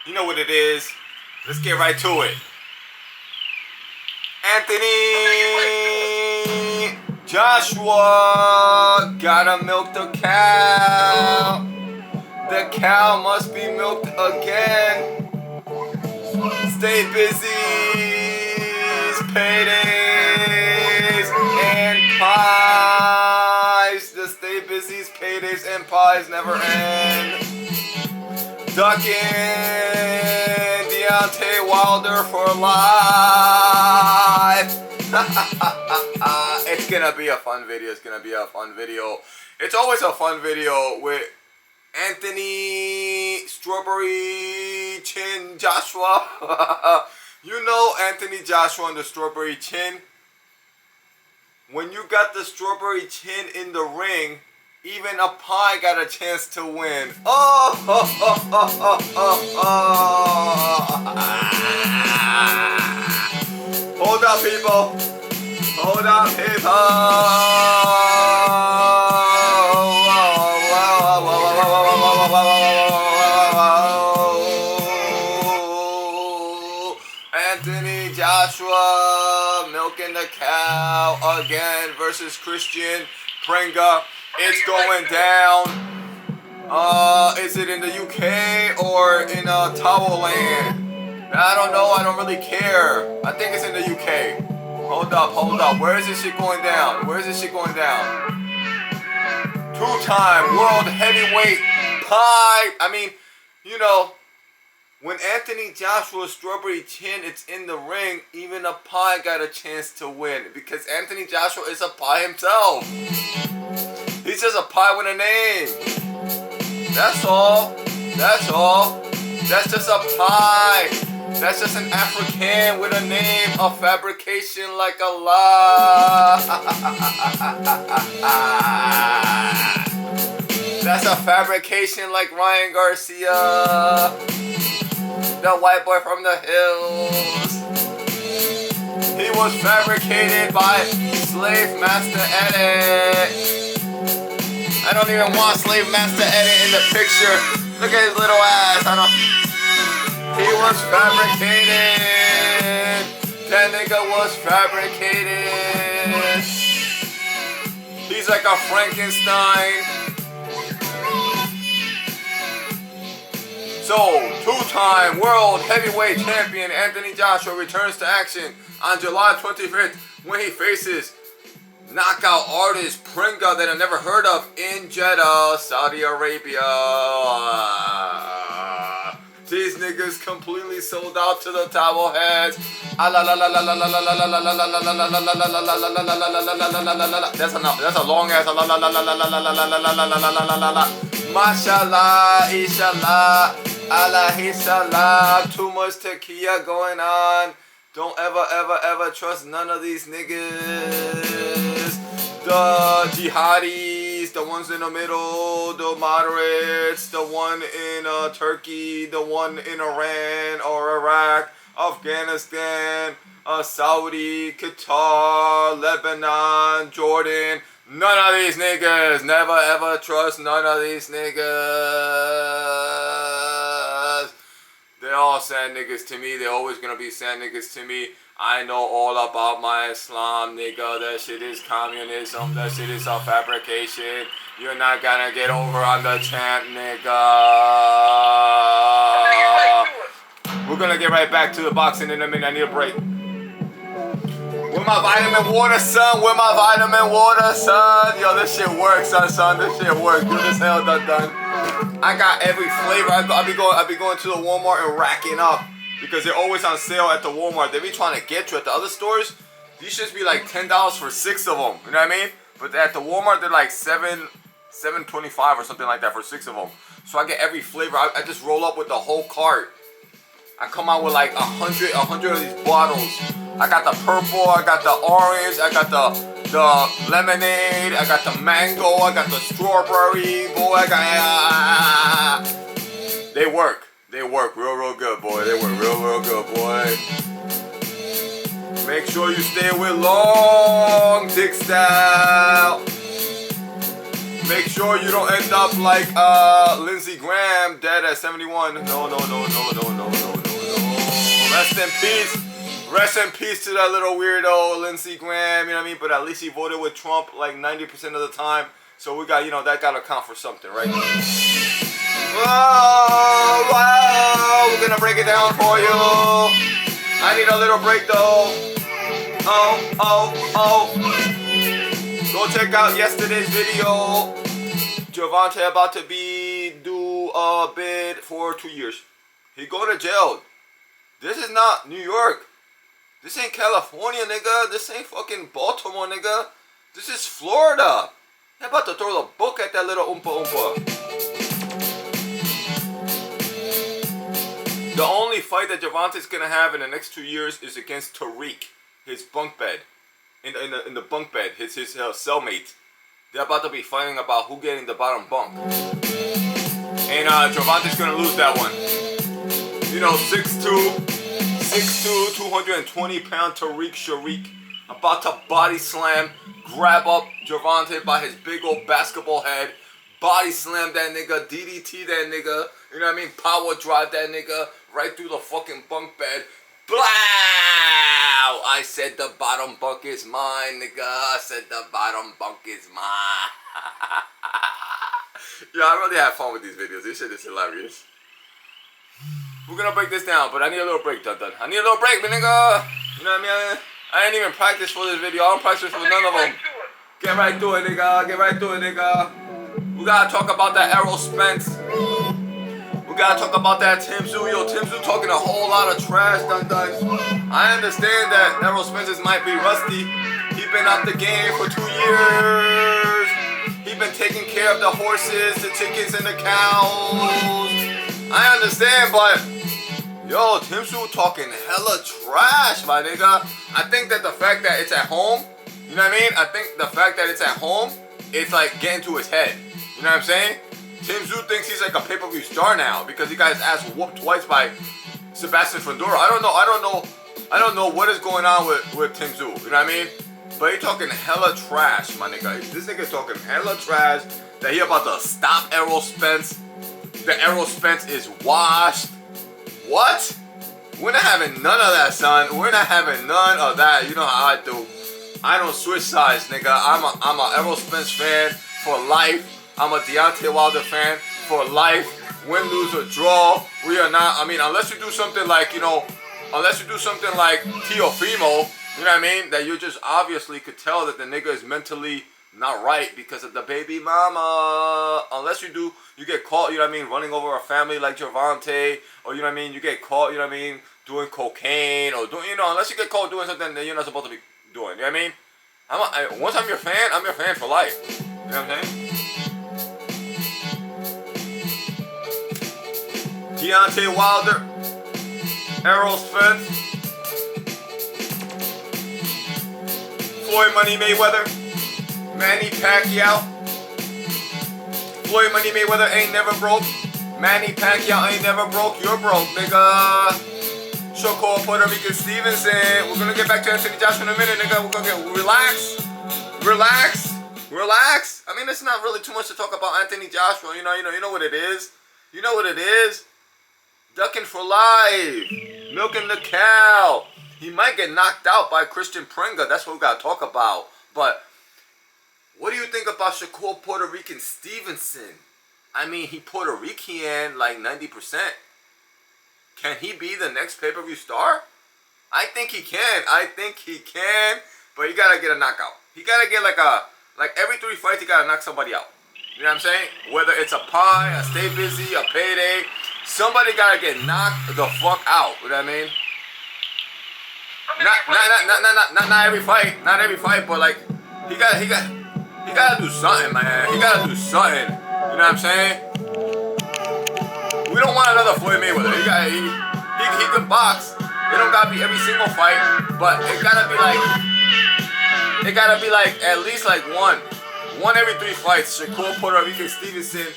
You know what it is. Let's get right to it. Anthony Joshua gotta milk the cow. The cow must be milked again. Stay busy. Paydays and pies. The stay busy's paydays and pies never end. Ducking Deontay Wilder for life. It's gonna be a fun video. It's gonna be a fun video. It's always a fun video with Anthony Strawberry Chin Joshua. You know Anthony Joshua and the strawberry chin. When you got the strawberry chin in the ring, even a pie got a chance to win. Oh, oh, oh, oh, oh, oh. Hold up, people. Hold up, people. Anthony Joshua milking the cow again versus Kristian Prenga. It's going down. Is it in the UK or in Thailand? I don't know. I don't really care. I think it's in the UK. Hold up, hold up. Where is this shit going down? Where is this shit going down? Two-time world heavyweight pie. I mean, you know, when Anthony Joshua's strawberry chin is in the ring, even a pie got a chance to win because Anthony Joshua is a pie himself. He's just a pie with a name. That's all. That's all. That's just a pie. That's just an African with a name. A fabrication like a lie. That's a fabrication like Ryan Garcia. The white boy from the hills. He was fabricated by Slave Master Edit. I don't even want Slave Master Edit in the picture. Look at his little ass. He was fabricated. That nigga was fabricated. He's like a Frankenstein. So, two-time world heavyweight champion Anthony Joshua returns to action on July 25th when he faces knockout artist Prenga that I've never heard of in Jeddah, Saudi Arabia. These niggas completely sold out to the towel heads. That's enough. That's a long ass. Mashallah, inshallah, Allah, inshallah. Too much tequila going on. Don't ever trust none of these niggas. The jihadis, the ones in the middle, the moderates, the one in Turkey, the one in Iran or Iraq, Afghanistan, Saudi, Qatar, Lebanon, Jordan. None of these niggas. Never ever trust none of these niggas. They're all sad niggas to me. They're always gonna be sad niggas to me. I know all about my Islam, nigga. That shit is communism. That shit is a fabrication. You're not gonna get over on the chant, nigga. We're gonna get right back to the boxing in a minute. I need a break. With my vitamin water, son. With my vitamin water, son. Yo, this shit works, son. This shit works. Good as hell, done. I got every flavor. I be going to the Walmart and racking up because they're always on sale at the Walmart. They be trying to get you at the other stores. These should be like $10 for 6 of them. You know what I mean? But at the Walmart, they're like $7.25 or something like that for 6 of them. So I get every flavor. I just roll up with the whole cart. I come out with like 100 of these bottles. I got the purple, I got the orange, I got the lemonade, I got the mango, I got the strawberry, boy, I got... They work real good, boy. They work real good, boy. Make sure you stay with long dick style. Make sure you don't end up like Lindsey Graham, dead at 71. No. Rest in peace. Rest in peace to that little weirdo, Lindsey Graham, you know what I mean? But at least he voted with Trump like 90% of the time. So we got, you know, that got to count for something, right? Whoa, we're going to break it down for you. I need a little break though. Go check out yesterday's video. Gervonta about to do a bid for 2 years. He go to jail. This is not New York. This ain't California, nigga. This ain't fucking Baltimore, nigga. This is Florida. They're about to throw the book at that little oompa oompa. The only fight that Gervonta's gonna have in the next 2 years is against Tariq, his bunk bed. In the bunk bed, his cellmate. They're about to be fighting about who getting the bottom bunk. And Gervonta's gonna lose that one. You know, 6'2", 220-pound Tariq Sharik about to body slam, grab up Gervonta by his big old basketball head, body slam that nigga, DDT that nigga, you know what I mean? Power drive that nigga right through the fucking bunk bed. Blow! I said the bottom bunk is mine, nigga. I said the bottom bunk is mine. Yeah, I really have fun with these videos. This shit is hilarious. We're gonna break this down, but I need a little break, dun. I need a little break, man, nigga. You know what I mean? I ain't even practice for this video. I don't practice for none of them. Get right to it, nigga. Get right to it, nigga. We gotta talk about that Errol Spence. We gotta talk about that TimTszyu. Yo, TimTszyu talking a whole lot of trash, dun. I understand that Errol Spence might be rusty. He been out the game for 2 years. He been taking care of the horses, the chickens, and the cows. I understand, but yo, TimTszyu talking hella trash, my nigga. I think that the fact that it's at home, you know what I mean? I think the fact that it's at home, it's like getting to his head. You know what I'm saying? TimTszyu thinks he's like a pay-per-view star now because he got his ass whooped twice by Sebastian Fundora. I don't know what is going on with TimTszyu. You know what I mean? But he talking hella trash, my nigga. This nigga talking hella trash that he about to stop Errol Spence. The Errol Spence is washed. What? We're not having none of that, son. We're not having none of that. You know how I do. I don't switch sides, nigga. I'm a Errol Spence fan for life. I'm a Deontay Wilder fan for life. Win, lose, or draw. We are not, I mean, unless you do something like, you know, Teofimo, you know what I mean? That you just obviously could tell that the nigga is mentally not right because of the baby mama. Unless you do, you get caught, you know what I mean, running over a family like Gervonta, or you know what I mean, you get caught, you know what I mean, doing cocaine, or doing, you know, unless you get caught doing something that you're not supposed to be doing, you know what I mean? Once I'm your fan for life. You know what I'm saying? Deontay Wilder, Errol Spence, Floyd Money Mayweather, Manny Pacquiao. Floyd Money Mayweather ain't never broke. Manny Pacquiao ain't never broke. You're broke, nigga. Shakur Puerto Rican Stevenson. We're gonna get back to Anthony Joshua in a minute, nigga. We're gonna get relax. I mean, it's not really too much to talk about Anthony Joshua. You know what it is. You know what it is. Ducking for life. Milking the cow. He might get knocked out by Kristian Prenga. That's what we gotta talk about. But what do you think about Shakur Puerto Rican Stevenson? I mean, he Puerto Rican like 90%. Can he be the next pay-per-view star? I think he can. But he gotta get a knockout. He gotta get like every 3 fights, he gotta knock somebody out. You know what I'm saying? Whether it's a pie, a stay busy, a payday, somebody gotta get knocked the fuck out. You know what I mean? Not every fight. Not every fight, but like he gotta do something, man. He gotta do something. You know what I'm saying? We don't want another Floyd Mayweather. He can box. It don't gotta be every single fight, but it gotta be like at least like one every 3 fights. Shakur Puerto Rican Stevenson.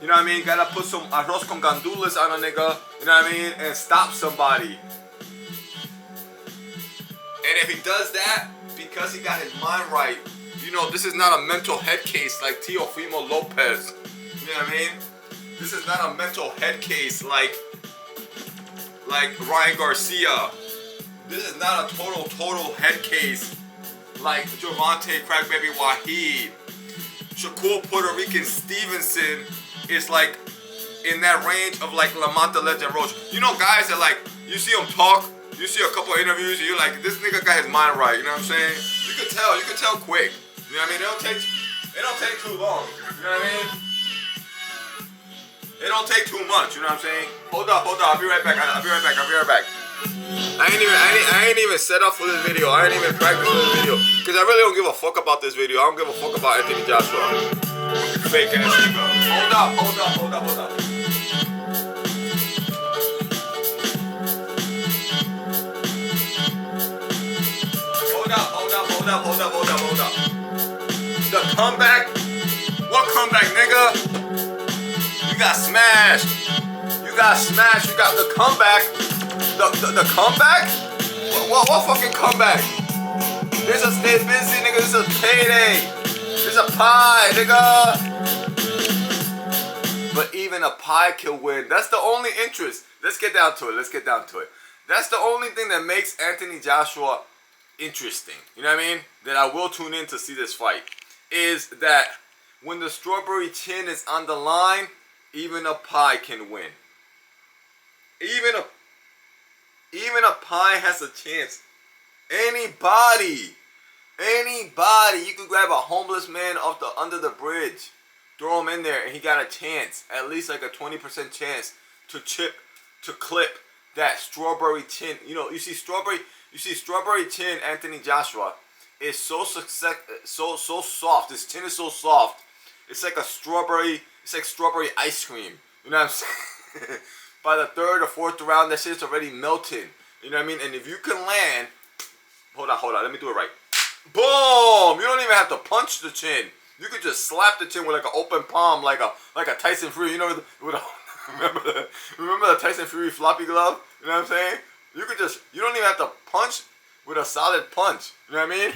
You know what I mean? Gotta put some arroz con gandules on a nigga. You know what I mean? And stop somebody. And if he does that, because he got his mind right, You know, this is not a mental head case like Teofimo Lopez. You know what I mean? This is not a mental head case like Ryan Garcia. This is not a total head case like Javante Crackbaby Wahid. Shakur Puerto Rican Stevenson is like in that range of like Lamont Legend Roach. You know, guys that like, you see him talk, you see a couple interviews, and you're like, this nigga got his mind right. You know what I'm saying? You can tell quick. You know what I mean? It don't take too long. You know what I mean? It don't take too much. You know what I'm saying? Hold up. I'll be right back. I ain't even set up for this video. I ain't even practiced for this video. Because I really don't give a fuck about this video. I don't give a fuck about Anthony Joshua. Fake ass nigga. Hold up. Hold up. The comeback? What comeback, nigga? You got smashed. You got the comeback. The comeback? What fucking comeback? This is stay busy, nigga. This is payday. This is a pie, nigga. But even a pie can win. That's the only interest. Let's get down to it. That's the only thing that makes Anthony Joshua interesting. You know what I mean? That I will tune in to see this fight. Is that when the strawberry chin is on the line, even a pie can win. Even a pie has a chance. Anybody, you could grab a homeless man under the bridge, throw him in there, and he got a chance, at least like a 20% chance to clip that strawberry chin. You know, you see strawberry chin. Anthony Joshua is so soft. His chin is so soft. It's like strawberry ice cream. You know what I'm saying? By the third or fourth round, that shit's already melting. You know what I mean? And if you can land, hold on, let me do it right. Boom! You don't even have to punch the chin. You could just slap the chin with like an open palm, like a Tyson Fury. You know, remember the Tyson Fury floppy glove? You know what I'm saying? You don't even have to punch with a solid punch. You know what I mean?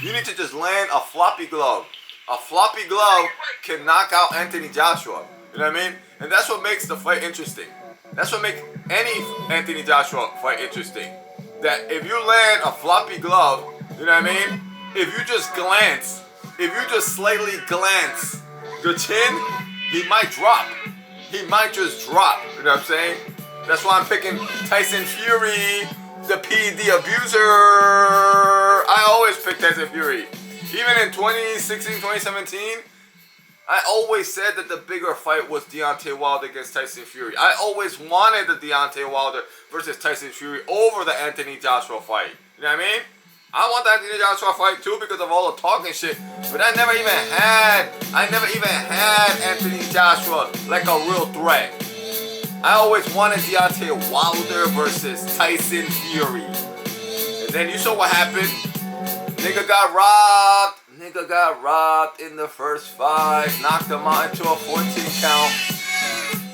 You need to just land a floppy glove. A floppy glove can knock out Anthony Joshua. You know what I mean? And that's what makes the fight interesting. That's what makes any Anthony Joshua fight interesting. That if you land a floppy glove, you know what I mean? If you just slightly glance the chin, he might drop. He might just drop. You know what I'm saying? That's why I'm picking Tyson Fury, the PD abuser. I always pick Tyson Fury. Even in 2016, 2017, I always said that the bigger fight was Deontay Wilder against Tyson Fury. I always wanted the Deontay Wilder versus Tyson Fury over the Anthony Joshua fight. You know what I mean? I want the Anthony Joshua fight too because of all the talking shit. But I never even had Anthony Joshua like a real threat. I always wanted Deontay Wilder versus Tyson Fury. And then you saw what happened. Nigga got robbed in the first fight. Knocked him out into a 14 count.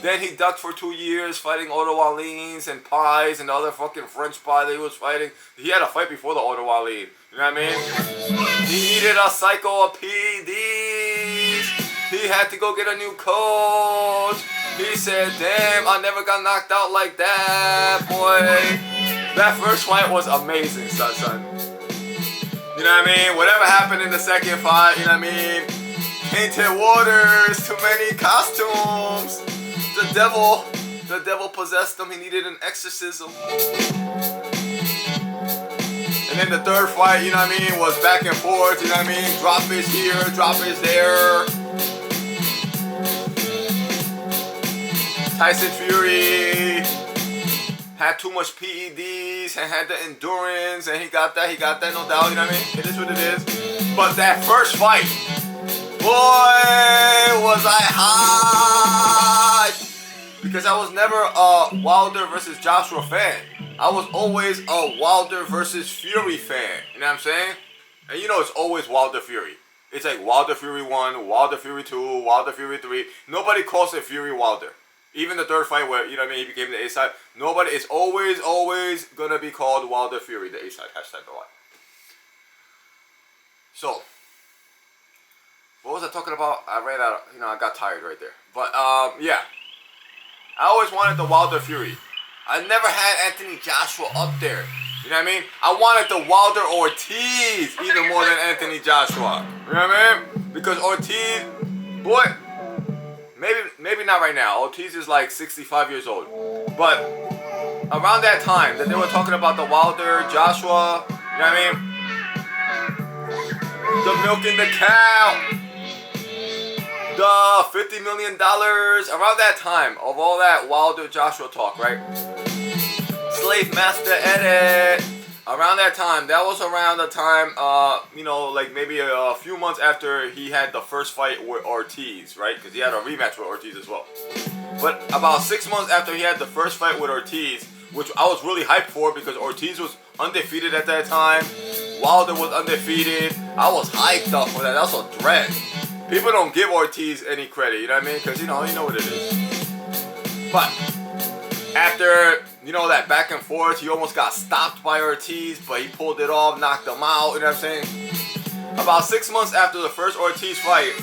Then he ducked for 2 years fighting Otto Wallins and Pies and the other fucking French pie that he was fighting. He had a fight before the Otto Wallin. You know what I mean? He needed a psycho PDs. He had to go get a new coach. He said, damn, I never got knocked out like that, boy. That first fight was amazing, son. You know what I mean? Whatever happened in the second fight, you know what I mean? Tainted waters, too many costumes. The devil possessed him. He needed an exorcism. And then the third fight, you know what I mean, was back and forth, you know what I mean? Drop is here, drop is there. Tyson Fury had too much PEDs and had the endurance, and he got that, no doubt, you know what I mean? It is what it is. But that first fight, boy, was I high! Because I was never a Wilder versus Joshua fan. I was always a Wilder versus Fury fan. You know what I'm saying? And you know it's always Wilder Fury. It's like Wilder Fury 1, Wilder Fury 2, Wilder Fury 3. Nobody calls it Fury Wilder. Even the third fight where, you know what I mean, he became the A-side. Nobody, it's always gonna be called Wilder Fury, the A-side. #the Y. So, What was I talking about? I ran out. I got tired right there. But yeah. I always wanted the Wilder Fury. I never had Anthony Joshua up there. You know what I mean? I wanted the Wilder Ortiz even more than Anthony Joshua. You know what I mean? Because Ortiz, boy, maybe not right now. Ortiz is like 65 years old. But around that time that they were talking about the Wilder, Joshua, you know what I mean? The milking the cow. The $50 million, around that time of all that Wilder Joshua talk, right? Slave Master Edit. Around that time, that was around the time, like maybe a few months after he had the first fight with Ortiz, right? Because he had a rematch with Ortiz as well. But about 6 months after he had the first fight with Ortiz, which I was really hyped for because Ortiz was undefeated at that time. Wilder was undefeated. I was hyped up for that. That was a threat. People don't give Ortiz any credit, you know what I mean? Because, you know what it is. But after, that back and forth, he almost got stopped by Ortiz, but he pulled it off, knocked him out, you know what I'm saying? About 6 months after the first Ortiz fight,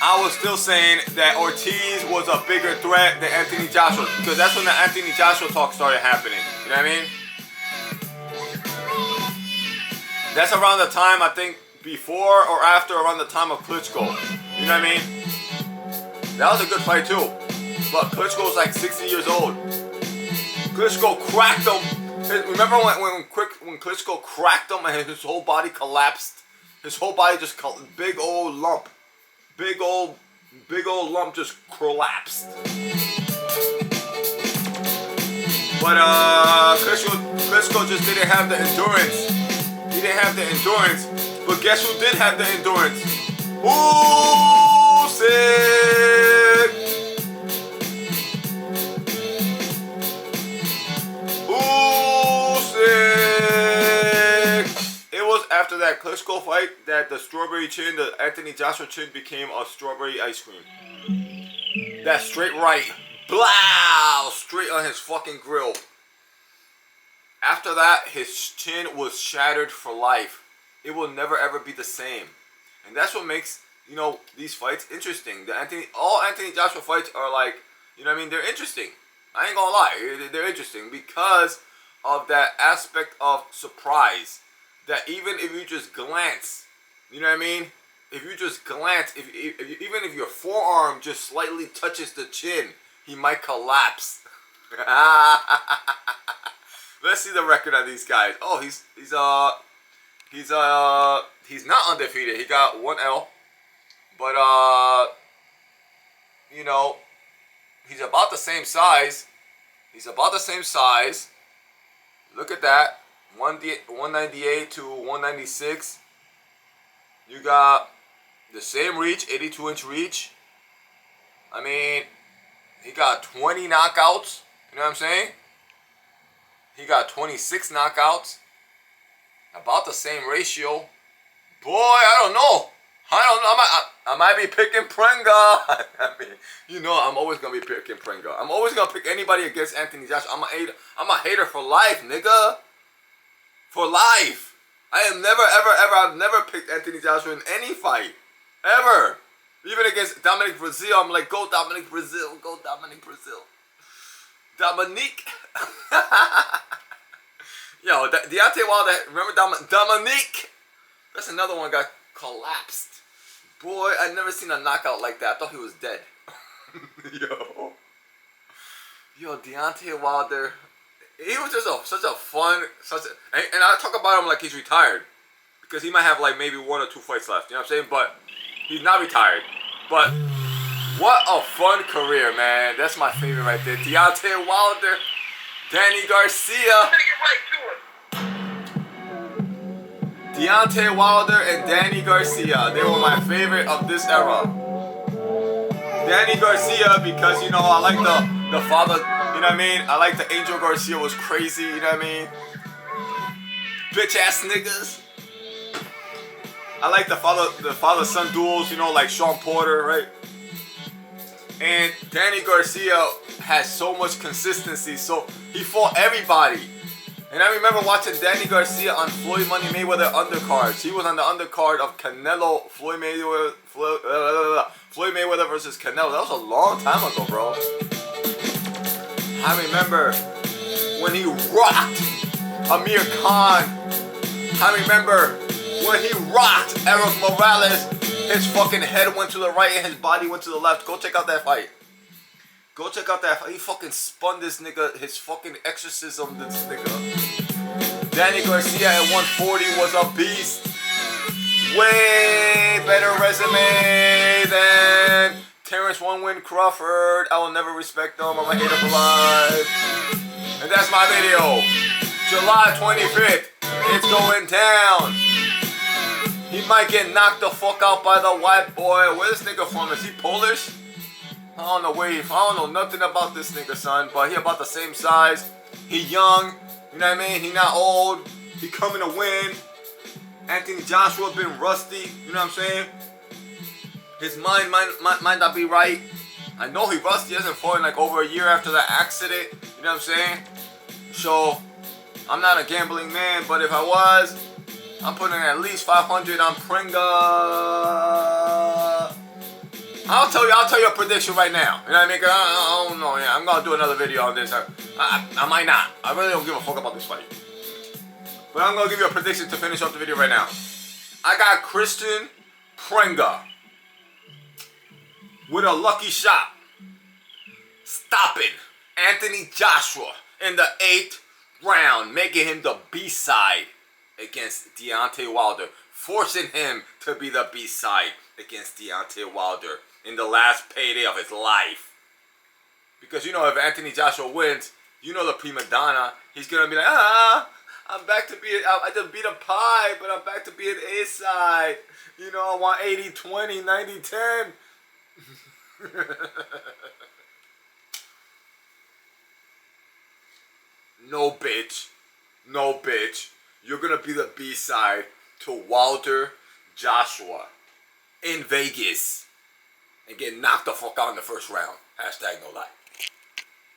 I was still saying that Ortiz was a bigger threat than Anthony Joshua, because that's when the Anthony Joshua talk started happening, you know what I mean? That's around the time, I think, before or after around the time of Klitschko. You know what I mean? That was a good fight too. But Klitschko was like 60 years old. Klitschko cracked him. Remember when Klitschko cracked him and his whole body collapsed? His whole body just, big old lump. Big old lump just collapsed. But Klitschko just didn't have the endurance. He didn't have the endurance, but guess who did have the endurance? Usyk! It was after that Klitschko fight that the strawberry chin, the Anthony Joshua chin became a strawberry ice cream. That straight right, blow, straight on his fucking grill. After that, his chin was shattered for life. It will never ever be the same. And that's what makes, these fights interesting. All Anthony Joshua fights are like, they're interesting. I ain't gonna lie, they're interesting because of that aspect of surprise. That even if you just glance, you know what I mean? If you just glance, even if your forearm just slightly touches the chin, he might collapse. Let's see the record of these guys. Oh, he's not undefeated. He got 1 L, but he's about the same size. Look at that, 198 to 196. You got the same reach, 82-inch reach. I mean, he got 20 knockouts. You know what I'm saying? He got 26 knockouts. About the same ratio. Boy, I don't know. I might be picking Prenga. I mean, I'm always going to be picking Prenga. I'm always going to pick anybody against Anthony Joshua. I'm a hater for life, nigga. For life. I've never picked Anthony Joshua in any fight. Ever. Even against Dominic Brazil, I'm like, go Dominic Brazil. Go Dominic Brazil. Dominique. Yo, Deontay Wilder, remember Dominique? That's another one got collapsed. Boy, I never seen a knockout like that. I thought he was dead. Yo, Deontay Wilder. He was just such a fun, and I talk about him like he's retired. Because he might have like maybe 1 or 2 fights left. You know what I'm saying? But he's not retired. But what a fun career, man. That's my favorite right there. Deontay Wilder, Danny Garcia. Deontay Wilder and Danny Garcia. They were my favorite of this era. Danny Garcia because, I like the father, you know what I mean? I like the Angel Garcia was crazy, you know what I mean? Bitch ass niggas. I like the father-son duels, like Sean Porter, right? And Danny Garcia has so much consistency, so he fought everybody. And I remember watching Danny Garcia on Floyd Money Mayweather undercards. He was on the undercard of Canelo, Floyd Mayweather versus Canelo. That was a long time ago, bro. I remember when he rocked Amir Khan. I remember when he rocked Eros Morales. His fucking head went to the right and his body went to the left. Go check out that fight. Go check out that fight. He fucking spun this nigga. His fucking exorcism, this nigga. Danny Garcia at 140 was a beast. Way better resume than Terrence One Win Crawford. I will never respect him. I'm gonna hate him for life. And that's my video. July 25th. It's going down. He might get knocked the fuck out by the white boy. Where's this nigga from? Is he Polish? I don't know where I don't know nothing about this nigga, son. But he about the same size. He young. You know what I mean? He not old. He coming to win. Anthony Joshua been rusty. You know what I'm saying? His mind might not be right. I know he rusty. He hasn't fought in like over a year after that accident. You know what I'm saying? So, I'm not a gambling man. But if I was, I'm putting at least 500 on Prenga. I'll tell you a prediction right now. You know what I mean? I don't know. Yeah, I'm gonna do another video on this. I might not. I really don't give a fuck about this fight. But I'm gonna give you a prediction to finish off the video right now. I got Kristian Prenga with a lucky shot stopping Anthony Joshua in the 8th round, making him the B-side against Deontay Wilder, forcing him to be the B-side against Deontay Wilder in the last payday of his life. Because you know, if Anthony Joshua wins, you know the prima donna, he's gonna be like, I'm back to being, I just beat a pie, but I'm back to being A-side. You know, I want 80-20, 90-10. No, bitch. No, bitch. You're gonna be the B-side to Wilder Joshua in Vegas and get knocked the fuck out in the first round. #NoLie.